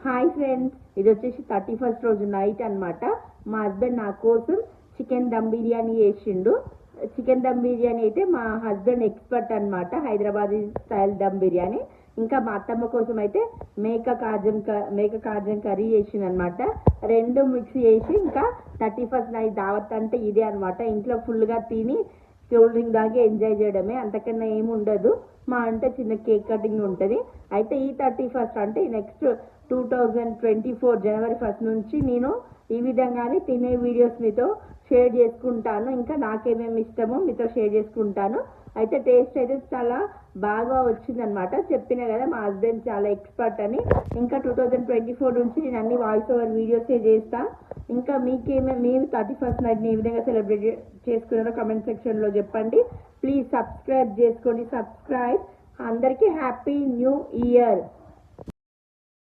Hi friends, ఇది వచ్చేసి 31st రోజు నైట్ అనమాట. మా హస్బెండ్ నా కోసం చికెన్ దమ్ బిర్యానీ చేసిండు. చికెన్ దమ్ బిర్యానీ అయితే మా హస్బెండ్ ఎక్స్పర్ట్ అనమాట, హైదరాబాదీ స్టైల్ దమ్ బిర్యానీ. ఇంకా మా అత్తమ్మ కోసం అయితే మేక కాజం కర్రీ చేసిండు అనమాట. రెండు మిక్స్ చేసి ఇంకా 31st నైట్ దావత్ అంటే ఇదే అనమాట. ఇంట్లో ఫుల్గా తిని కూల్ డ్రింక్ దాకా ఎంజాయ్ చేయడమే, అంతకన్నా ఏముండదు. మా అంటే చిన్న కేక్ కటింగ్ ఉంటుంది. అయితే ఈ 31st అంటే నెక్స్ట్ 2024 జనవరి 1 నుంచి నేను ఈ విధంగానే తినే వీడియోస్ మీతో షేర్ చేసుకుంటాను. ఇంకా నాకేమేమి ఇష్టమో మీతో షేర్ చేసుకుంటాను. అయితే టేస్ట్ అయితే చాలా బాగా వచ్చిందనమాట. చెప్పిన కదా మా హస్బెండ్ చాలా ఎక్స్పర్ట్ అని. ఇంకా 2024 నుంచి నేను అన్ని వాయిస్ ఓవర్ వీడియోసే చేస్తా. ఇంకా మీరు 31st నైట్ని ఏ విధంగా సెలబ్రేట్ చేసుకున్నారో కమెంట్ సెక్షన్లో చెప్పండి. ప్లీజ్ సబ్స్క్రైబ్ చేసుకోండి. అందరికీ హ్యాపీ న్యూ ఇయర్.